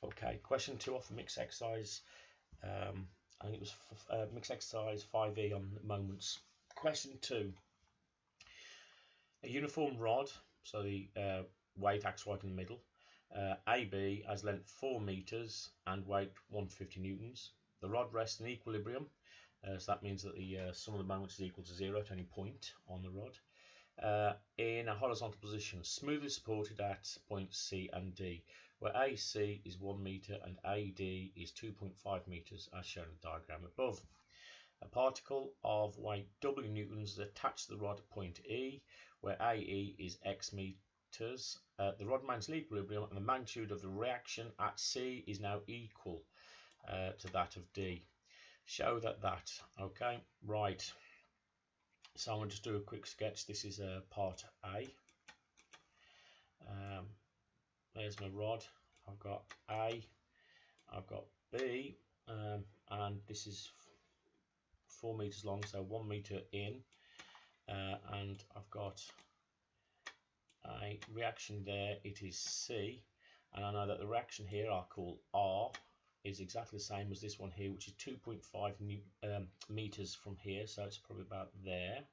Okay, question 2 off the mixed exercise. I think it was mixed exercise 5E on moments. Question 2. A uniform rod, so the weight acts right in the middle. AB has length 4 meters and weight 150 newtons. The rod rests in equilibrium, so that means that the sum of the moments is equal to 0 at any point on the rod. In a horizontal position, smoothly supported at points C and D, where AC is 1 meter and AD is 2.5 meters, as shown in the diagram above. A particle of weight W newtons is attached to the rod at point E, where AE is X meters. The rod remains in equilibrium, and the magnitude of the reaction at C is now equal to that of D. Show that. Okay, right. So I'm going to just do a quick sketch. This is part A. There's my rod. I've got A, I've got B, and this is 4 meters long, so 1 meter in, and I've got a reaction there. It is C, and I know that the reaction here I'll call R is exactly the same as this one here, which is 2.5 meters from here, so it's probably about there.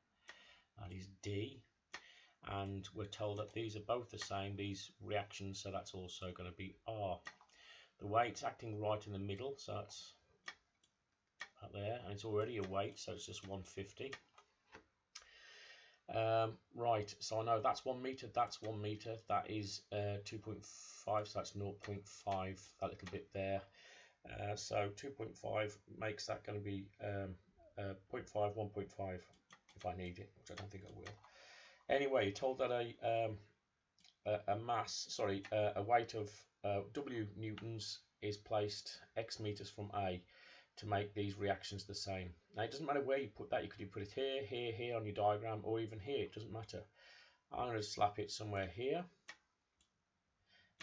That is D, and we're told that these are both the same, these reactions, so that's also going to be R. The weight's acting right in the middle, so that's up there, and it's already a weight, so it's just 150. Right, so I know that's 1 meter, that's 1 meter, that is 2.5, so that's 0.5, that little bit there. So 2.5 makes that going to be 0.5, 1.5 if I need it, which I don't think I will. Anyway, you're told that a weight of W newtons is placed X meters from A to make these reactions the same. Now it doesn't matter where you put that. You could put it here, here, here on your diagram, or even here. It doesn't matter. I'm going to slap it somewhere here,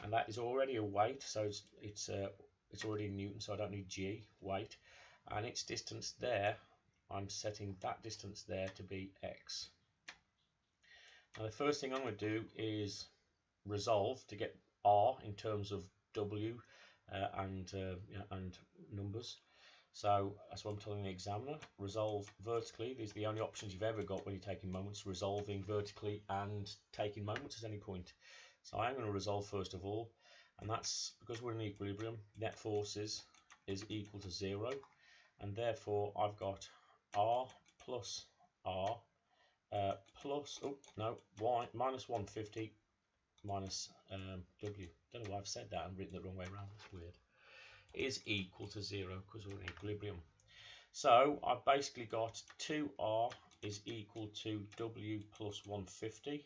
and that is already a weight, so it's already in newton, so I don't need G weight, and its distance there, I'm setting that distance there to be X. Now the first thing I'm going to do is resolve to get R in terms of W and numbers. So that's what I'm telling the examiner. Resolve vertically. These are the only options you've ever got when you're taking moments, resolving vertically and taking moments at any point. So I'm going to resolve first of all, and that's because we're in equilibrium. Net forces is equal to 0, and therefore I've got R plus R plus, Y minus 150 minus W. Don't know why I've said that and written it the wrong way around. That's weird. Is equal to 0 because we're in equilibrium. So I've basically got 2R is equal to W plus 150,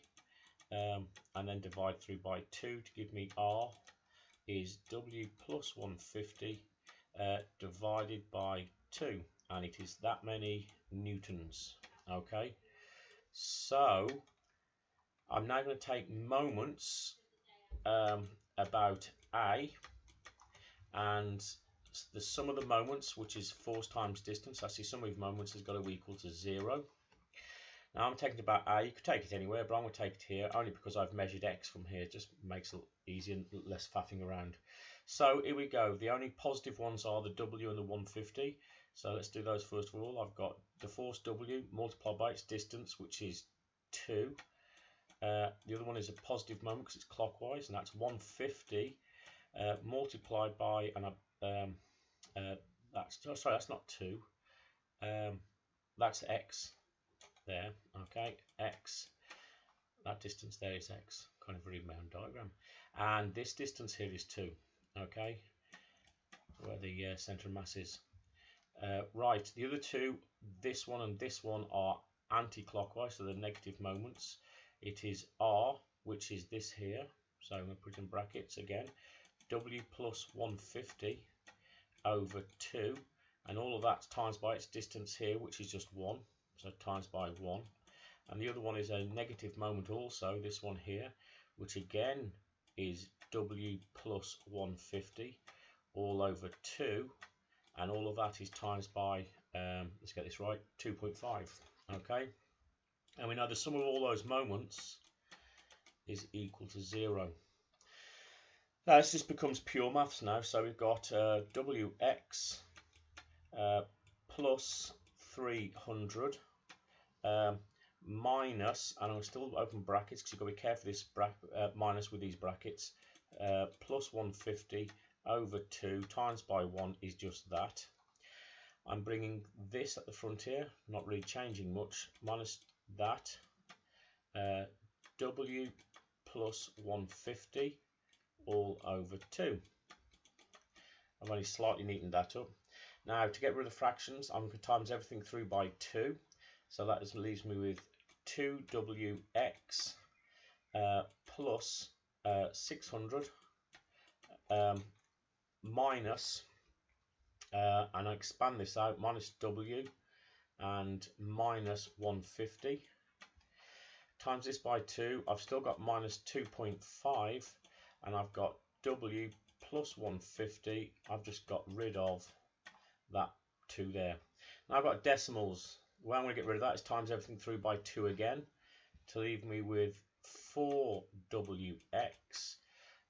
and then divide through by 2 to give me R is W plus 150 divided by 2, and it is that many newtons. Okay, so I'm now going to take moments about A, and the sum of the moments, which is force times distance. I see sum of moments has got to equal to 0. Now I'm taking about A. You could take it anywhere, but I'm going to take it here only because I've measured X from here. It just makes it easier and less faffing around. So here we go. The only positive ones are the W and the 150. So let's do those first of all. I've got the force W multiplied by its distance, which is 2. The other one is a positive moment because it's clockwise, and that's 150 multiplied by, and that's not 2. That's X there. Okay, X. That distance there is X. Kind of read my own diagram. And this distance here is 2. Okay, where the centre of mass is. Right, the other two, this one and this one, are anti-clockwise, so they're negative moments. It is R, which is this here, so I'm going to put it in brackets again, W plus 150 over 2, and all of that times by its distance here, which is just 1, so times by 1. And the other one is a negative moment also, this one here, which again is W plus 150 all over 2, and all of that is times by, let's get this right, 2.5. Okay, and we know the sum of all those moments is equal to 0. Now this just becomes pure maths now. So we've got Wx plus 300 minus, and I'm still open brackets because you've got to be careful this minus with these brackets, plus 150 over 2 times by 1 is just that. I'm bringing this at the front here, not really changing much, minus that, W plus 150 all over 2. I've only slightly neatened that up. Now to get rid of fractions, I'm going to times everything through by 2. So that leaves me with 2Wx plus 600 minus, and I expand this out, minus W and minus 150. Times this by 2, I've still got minus 2.5, and I've got W plus 150. I've just got rid of that 2 there. Now I've got decimals. Where I'm going to get rid of that is times everything through by 2 again to leave me with 4Wx.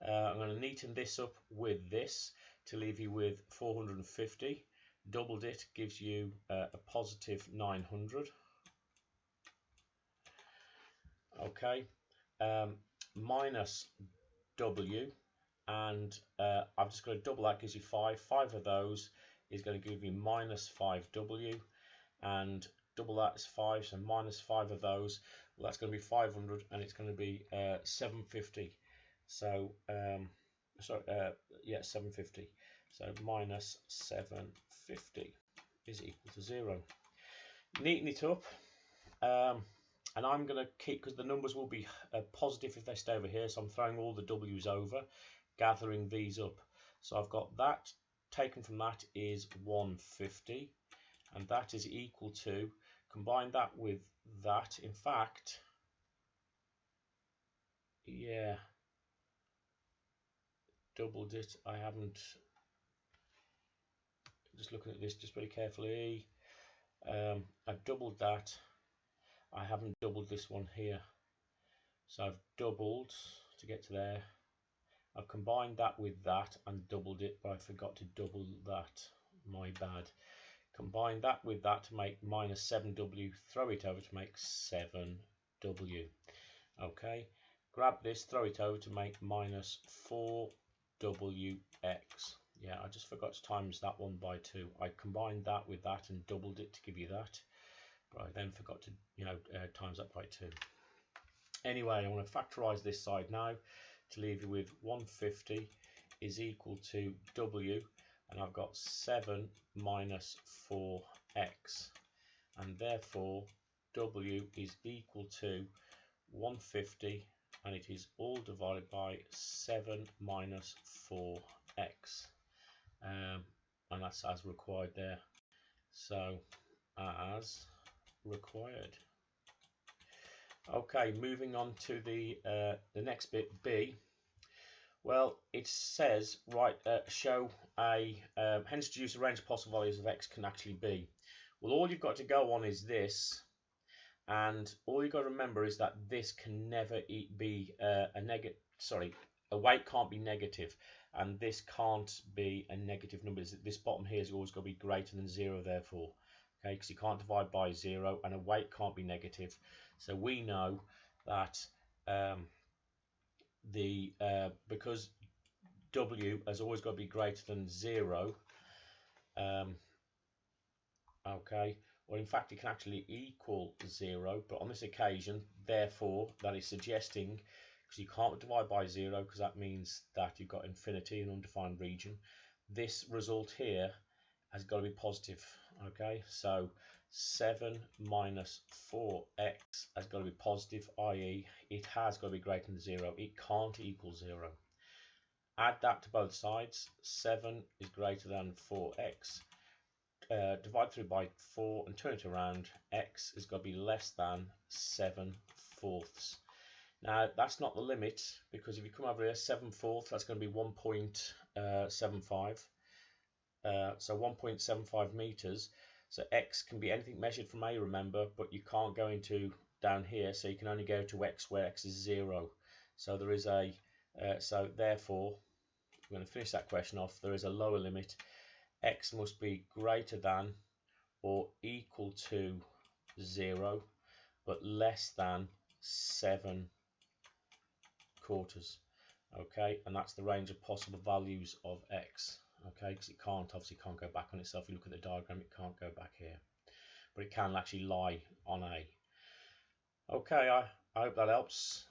I'm going to neaten this up with this to leave you with 450. Doubled it gives you a positive 900. Okay, minus W, and I've just got to double that, gives you 5. 5 of those is going to give you minus 5W, and double that is 5, so minus 5 of those, well, that's going to be 500, and it's going to be 750. So yeah, 750. So minus 750 is equal to 0. Neaten it up, and I'm going to keep, because the numbers will be positive if they stay over here, so I'm throwing all the W's over, gathering these up. So I've got that taken from that is 150, and that is equal to, combine that with that, in fact, yeah, doubled it. I haven't, just looking at this just very carefully, I've doubled that. I haven't doubled this one here, so I've doubled to get to there. I've combined that with that and doubled it, but I forgot to double that, my bad. Combine that with that to make minus 7W, throw it over to make 7W. Okay, grab this, throw it over to make minus 4WX. Yeah, I just forgot to times that one by 2. I combined that with that and doubled it to give you that, but I then forgot to, times that by 2. Anyway, I want to factorize this side now to leave you with 150 is equal to W, and I've got 7 minus 4x, and therefore W is equal to 150, and it is all divided by 7 minus 4x, and that's as required there. So as required. Okay, moving on to the next bit, B. Well, it says, right, show a, hence deduce a range of possible values of x can actually be. Well, all you've got to go on is this, and all you've got to remember is that this can never be a weight can't be negative, and this can't be a negative number. This bottom here is always going to be greater than 0, therefore. Okay, because you can't divide by 0, and a weight can't be negative. So we know that because W has always got to be greater than 0, okay, well in fact it can actually equal 0, but on this occasion, therefore, that is suggesting, because you can't divide by 0, because that means that you've got infinity, an undefined region, this result here has got to be positive. Okay, so 7 minus 4x has got to be positive, i.e. it has got to be greater than 0. It can't equal 0. Add that to both sides. 7 is greater than 4x. Divide through by 4 and turn it around. X is going to be less than 7/4. Now that's not the limit, because if you come over here, 7/4, that's going to be 1.75. So 1.75 meters. So x can be anything measured from A, remember, but you can't go into down here, so you can only go to x where x is 0. So there is a so therefore we're going to finish that question off. There is a lower limit. X must be greater than or equal to 0, but less than 7 quarters. Okay, and that's the range of possible values of X. Okay, because it obviously can't go back on itself. If you look at the diagram, it can't go back here, but it can actually lie on A. Okay, I hope that helps.